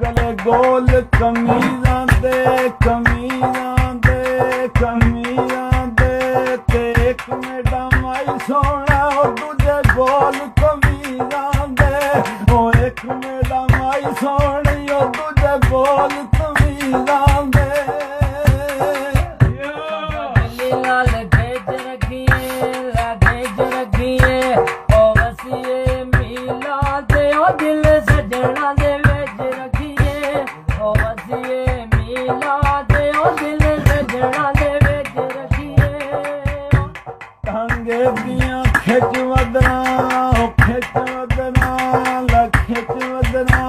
गले गोल कमीज़ां दे ते एक मैडम आई सोना दूजे गोल कमीज़ां दे एक मैडम आई सोनी दूजे गोल कमीज़ां दे खिच वदना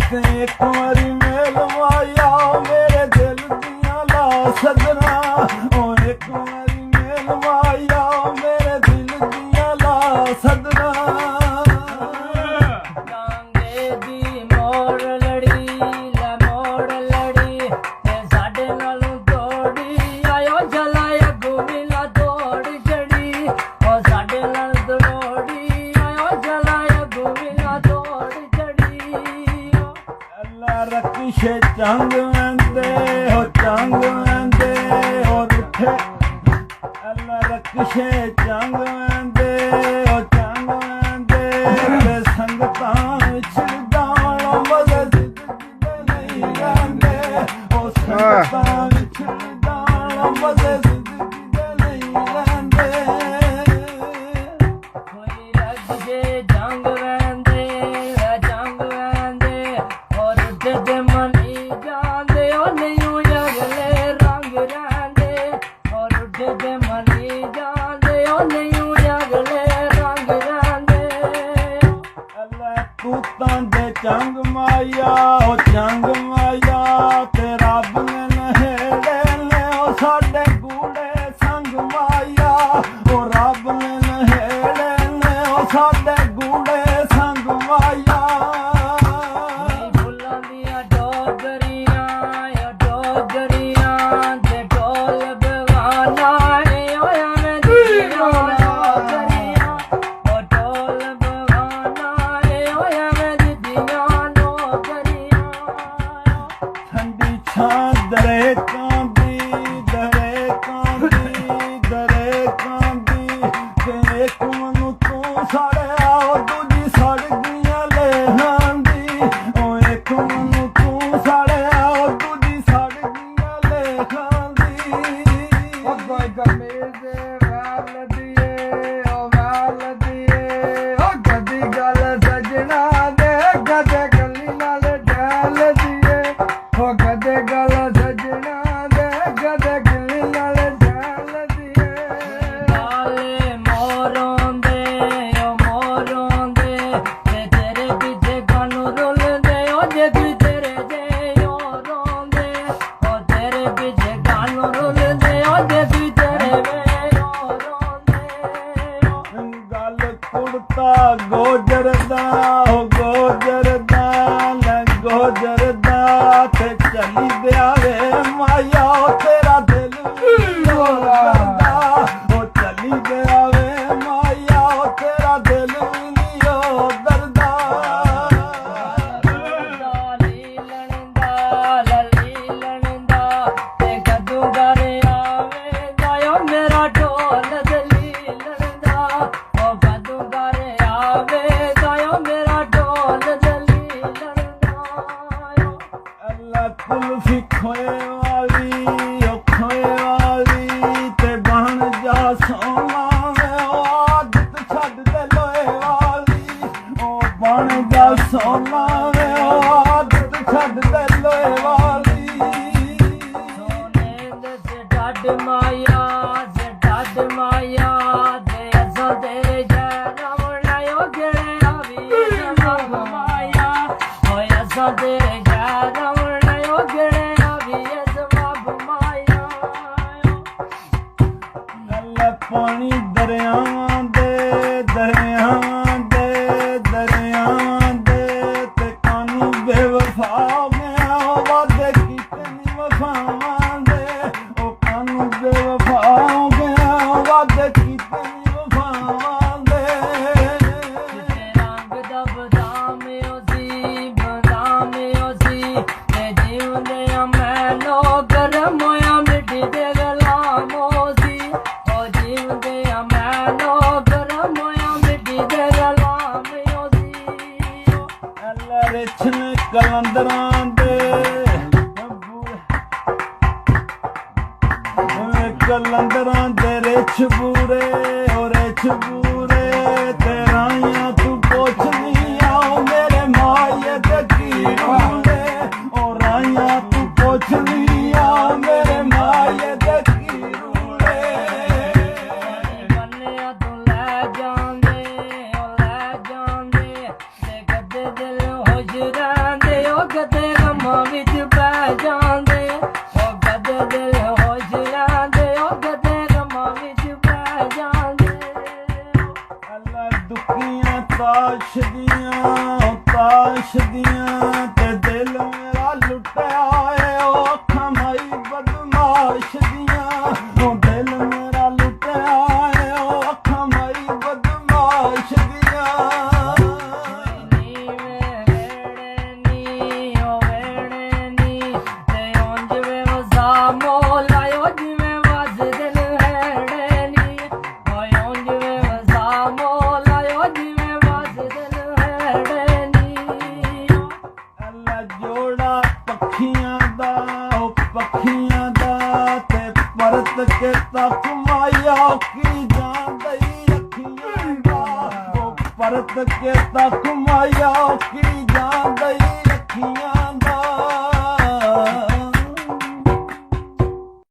ते एक बारी मेल माया मेरे दिल दियां ला सजना एक बारी मेल माया मेरे दिल दियां ला सदना टांगे दी मोड़ लड़ी ते साडे नालों दौड़ी आयो जलाया गोविला दौड़ चढ़ी साडे नाल दौड़ी आयो जलाया गोविला दौड़ चढ़ी अल्लाह रखशे चंग वंदे और उठे अल्लाह रखशे चंग वंदे ते संगतां विच दाना मज़े जिंदगी नहीं रहंदे संगतां विच दाना मज़े जिंदगी नहीं रहंदे कोई रज जे जंग वंदे और उठदे मनी जांदे ओ नहीं अगले रंग रहंदे और उठदे मनी जांदे ओ नहीं अगले रंग रहंदे अल्लाह तूतां दे चंग माया ते रब ने नहेड़े ने साडे गूड़े संग माया रब ने नहेड़े ने साडे गूड़े संग माया फुल्लां दियां डोगरियां ते ढोल बगाना ओया मैं दियां नौकरियां ढोल बगाना ओया मैं दियां नौकरियां ठंडी छां दरे कांदी ते एक मनु तू साड़े आओ दूजी सड़ गईयां लेहां दी एक मनु तू साड़े आओ दूजी सड़ गईयां लेहां दी गमीर दे वाल दिए गदी गल सजना दे गदे गली नाल ढाल दिए गदे गल सजना दे गदे गली नाल ढाल दिए काले मोरों दे ते तेरे पीछे कानू रुलदे ओ जे कोई तेरे जे ओ रोंदे ओ तेरे पीछे कानू रुलदे ओ जे कोई तेरे वे ओ रोंदे गल कुड़ता गोजरदा ते चली दियावे माया तेरा दिल करदा चली दियावे माया तेरा दिल लियो दरदा लीलणदा ते कदू घरे आवे जायो मेरा ढोल दलीलणदा ओ कदू घरे आवे जायो मेरा ढोल दलीलणदा अल्लाह कुल्फी खोए वाली ते बन जा सोना आदत छड्ड दे लोए वाली बन जा सोना आदत छड्ड दे लोए वाली सोने दे डड माया दे असल तेरे जाना बनायो गेड़े आवी सब माया ओए असल तेरे जाना बनायो गेड़े आवी सब माया अल्लाह पानी दरियावां दे ते कानू बेवफा में वादे कीते नी वफावां दे कानू बेवफा में वादे कीते नी वफावां दे रंग दा बदाम ओ दी ਲੈ ਰਿਛ ਨੇ ਕਲੰਦਰਾਂ ਦੇ ਕਲੰਦਰਾਂ ਦੇ ਰਿਛ ਬੂਰੇ ਓ ਰਿਛ ਬੂਰੇ ਤੇ ਰਾਈਆਂ ਤੂੰ ਪੁੱਛਦੀ ਆ ਮੇਰੇ ਮਾਏ ਤੇ ਕੀ ਰੂਲੇ ਓ ਰਾਈਆਂ ਤੂੰ ਪੁੱਛਦੀ ਆ ਮੇਰੇ ਮਾਏ ਤੇ ਕੀ ਰੂਲੇ ਬੰਨਿਆ ਤੋਂ ਲੈ ਜਾਂਦੇ ਤੇ ਗੱਦੇ ਦਿਲ ਹੁਜਰਾਂ ਦੇ ਉਹ ਗੱਦੇ ਗਮਾਂ ਵਿੱਚ ਪੈ ਜਾਂਦੇ ਉਹ ਗੱਦੇ ਦਿਲ ਹੁਜਰਾਂ ਦੇ ਉਹ ਗੱਦੇ ਗਮਾਂ ਵਿੱਚ ਪੈ ਜਾਂਦੇ ਅੱਲਾ ਦੁਖੀਆਂ ਤਾਸ਼ ਦੀਆਂ ਤੇ ਦਿਲ ਮੇਰਾ ਲੁੱਟਿਆ ਏ ਉਹ ਅੱਖਾਂ ਮਾਈ ਬਦਮਾਸ਼ ਦੀਆਂ ਉਹ ਦਿਲ ਮੇਰਾ ਲੁੱਟਿਆ ਏ ਉਹ ਅੱਖਾਂ ਮਾਈ ਬਦਮਾਸ਼ ਦੀਆਂ ਨੀ ਵੇੜੇ ਨੀ ਓ ਵੇੜੇ ਨੀ ਤੇ ਉਂਝ ਵੇ ਵਜ਼ਾ ਮੋਲਾਇਓ ਜਿਵੇਂ ਵੱਜਦੇ ਨੇ ਹੈੜੇ ਨੀ ਓਏ ਉਂਝ ਵੇ ਵਜ਼ਾ ਮੋਲਾਇਓ ਜਿਵੇਂ ਵੱਜਦੇ ਨੇ ਹੈੜੇ ਨੀ ਅੱਲਾ ਜੋੜਾ ਪੱਖੀਆਂ ਦਾ ਉਹ ਪੱਖੀਆਂ ਦਾ ਤੇ ਪਰਤ ਕੇ ਤੱਕ ਮਾਇਆ ਕੀ ਜਾਂਦਈ ਅੱਖੀਆਂ ਦਾ ਉਹ ਪਰਤ ਕੇ ਤੱਕ ਮਾਇਆ ਕੀ ਜਾਂਦਈ ਅੱਖੀਆਂ